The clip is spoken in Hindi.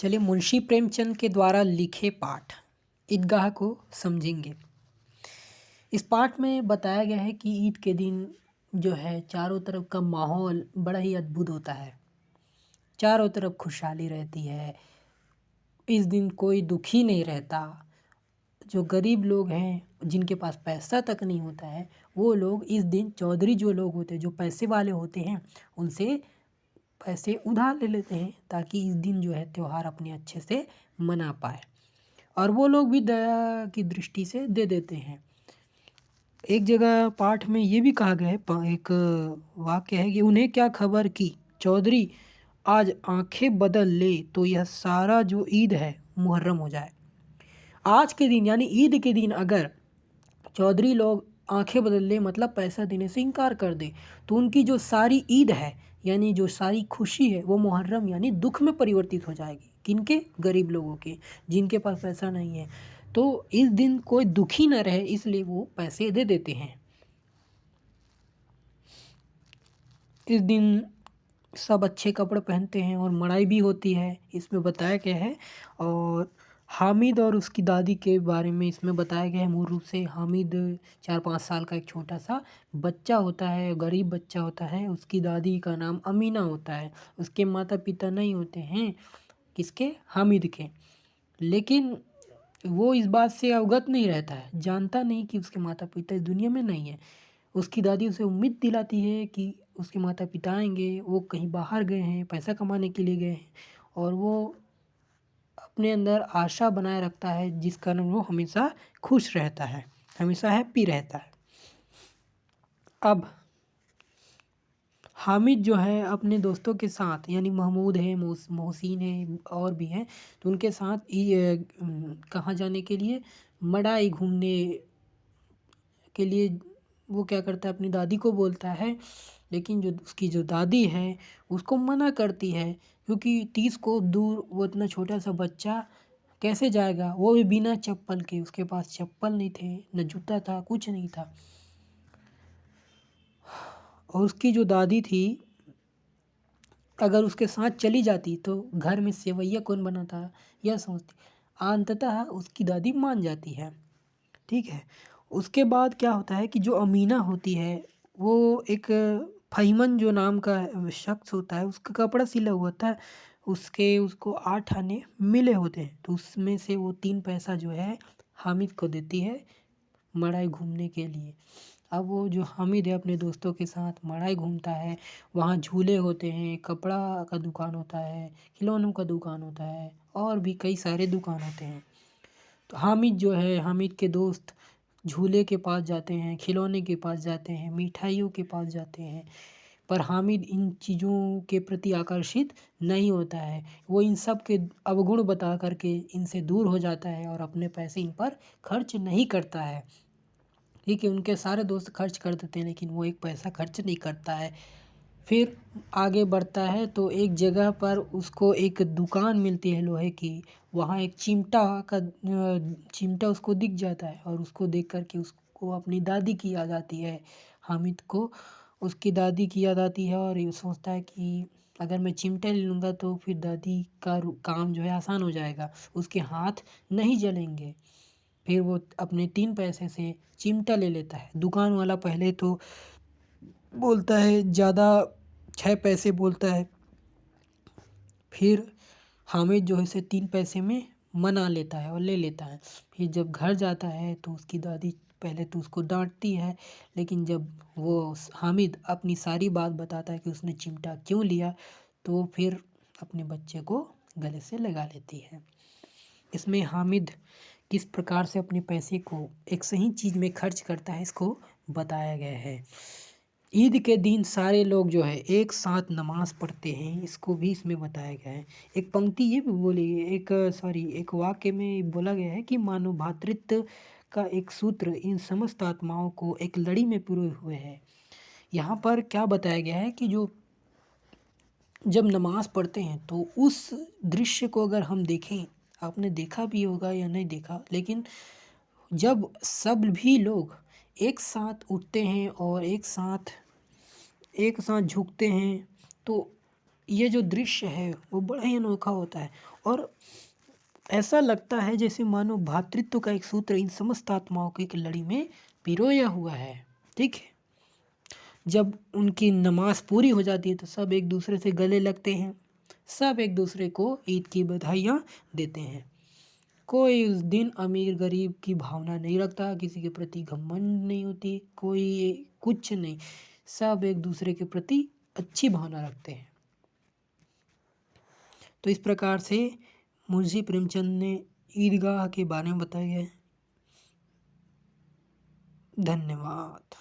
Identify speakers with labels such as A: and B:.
A: चलिए मुंशी प्रेमचंद के द्वारा लिखे पाठ ईदगाह को समझेंगे। इस पाठ में बताया गया है कि ईद के दिन जो है चारों तरफ का माहौल बड़ा ही अद्भुत होता है। चारों तरफ खुशहाली रहती है। इस दिन कोई दुखी नहीं रहता। जो गरीब लोग हैं जिनके पास पैसा तक नहीं होता है वो लोग इस दिन चौधरी जो लोग होते हैं जो पैसे वाले होते हैं उनसे पैसे उधार ले लेते हैं ताकि इस दिन जो है त्योहार अपने अच्छे से मना पाए और वो लोग भी दया की दृष्टि से दे देते हैं। एक जगह पाठ में ये भी कहा गया है एक वाक्य है कि उन्हें क्या खबर कि चौधरी आज आंखें बदल ले तो यह सारा जो ईद है मुहर्रम हो जाए। आज के दिन यानी ईद के दिन अगर चौधरी लोग आंखें बदल ले मतलब पैसा देने से इनकार कर दे तो उनकी जो सारी ईद है यानी जो सारी खुशी है वो मुहर्रम यानी दुख में परिवर्तित हो जाएगी। किनके? गरीब लोगों के, जिनके पास पैसा नहीं है। तो इस दिन कोई दुखी न रहे इसलिए वो पैसे दे देते हैं। इस दिन सब अच्छे कपड़े पहनते हैं और मड़ाई भी होती है इसमें बताया गया है। और हामिद और उसकी दादी के बारे में इसमें बताया गया है। मूल रूप से हामिद 4-5 साल का एक छोटा सा बच्चा होता है, गरीब बच्चा होता है। उसकी दादी का नाम अमीना होता है। उसके माता पिता नहीं होते हैं, किसके? हामिद के। लेकिन वो इस बात से अवगत नहीं रहता है, जानता नहीं कि उसके माता पिता इस दुनिया में नहीं है। उसकी दादी उसे उम्मीद दिलाती है कि उसके माता पिता आएंगे, वो कहीं बाहर गए हैं, पैसा कमाने के लिए गए हैं और वो अपने अंदर आशा बनाए रखता है जिस कारण वो हमेशा खुश रहता है, हमेशा हैप्पी रहता है। अब हामिद जो है अपने दोस्तों के साथ यानी महमूद है, मोहसिन है और भी हैं, तो उनके साथ कहाँ जाने के लिए? मड़ाई घूमने के लिए वो क्या करता है, अपनी दादी को बोलता है। लेकिन जो उसकी जो दादी है उसको मना करती है क्योंकि 30 को दूर वो इतना छोटा सा बच्चा कैसे जाएगा, वो भी बिना चप्पल के। उसके पास चप्पल नहीं थे, न जूता था, कुछ नहीं था। और उसकी जो दादी थी अगर उसके साथ चली जाती तो घर में सेवैया कौन बनाता यह सोचती। अंततः उसकी दादी मान जाती है। ठीक है। उसके बाद क्या होता है कि जो अमीना होती है वो एक फ़हीमन जो नाम का शख्स होता है उसका कपड़ा सिला हुआ था। उसको 8 आने मिले होते हैं तो उसमें से वो 3 पैसा जो है हामिद को देती है मड़ाई घूमने के लिए। अब वो जो हामिद है अपने दोस्तों के साथ मड़ाई घूमता है। वहाँ झूले होते हैं, कपड़ा का दुकान होता है, खिलौनों का दुकान होता है और भी कई सारे दुकान होते हैं। तो हामिद जो है, हामिद के दोस्त झूले के पास जाते हैं, खिलौने के पास जाते हैं, मिठाइयों के पास जाते हैं, पर हामिद इन चीज़ों के प्रति आकर्षित नहीं होता है। वो इन सब के अवगुण बता कर के इनसे दूर हो जाता है और अपने पैसे इन पर खर्च नहीं करता है। ठीक है, उनके सारे दोस्त खर्च कर देते हैं लेकिन वो एक पैसा खर्च नहीं करता है। फिर आगे बढ़ता है तो एक जगह पर उसको एक दुकान मिलती है लोहे की। वहाँ एक चिमटा उसको दिख जाता है और उसको देख कर के उसको अपनी दादी की याद आती है। हामिद को उसकी दादी की याद आती है और ये सोचता है कि अगर मैं चिमटा ले लूँगा तो फिर दादी का काम जो है आसान हो जाएगा, उसके हाथ नहीं जलेंगे। फिर वो अपने 3 पैसे से चिमटा ले लेता है। दुकान वाला पहले तो बोलता है ज़्यादा 6 पैसे बोलता है। फिर हामिद जो है इसे 3 पैसे में मना लेता है और ले लेता है। फिर जब घर जाता है तो उसकी दादी पहले तो उसको डाँटती है लेकिन जब वो हामिद अपनी सारी बात बताता है कि उसने चिमटा क्यों लिया तो फिर अपने बच्चे को गले से लगा लेती है। इसमें हामिद किस प्रकार से अपने पैसे को एक सही चीज़ में खर्च करता है इसको बताया गया है। ईद के दिन सारे लोग जो है एक साथ नमाज़ पढ़ते हैं, इसको भी इसमें बताया गया है। एक पंक्ति ये भी बोली एक वाक्य में बोला गया है कि मानव भ्रातृत्व का एक सूत्र इन समस्त आत्माओं को एक लड़ी में पिरोए हुए है। यहाँ पर क्या बताया गया है कि जो जब नमाज़ पढ़ते हैं तो उस दृश्य को अगर हम देखें, आपने देखा भी होगा या नहीं देखा, लेकिन जब सब भी लोग एक साथ उठते हैं और एक साथ झुकते हैं तो ये जो दृश्य है वो बड़ा ही अनोखा होता है और ऐसा लगता है जैसे मानो भ्रातृत्व का एक सूत्र इन समस्त आत्माओं की एक लड़ी में पिरोया हुआ है। ठीक है, जब उनकी नमाज पूरी हो जाती है तो सब एक दूसरे से गले लगते हैं, सब एक दूसरे को ईद की बधाइयाँ देते हैं। कोई उस दिन अमीर गरीब की भावना नहीं रखता, किसी के प्रति घमंड नहीं होती, कोई कुछ नहीं, सब एक दूसरे के प्रति अच्छी भावना रखते हैं। तो इस प्रकार से मुंशी प्रेमचंद ने ईदगाह के बारे में बताया है। धन्यवाद।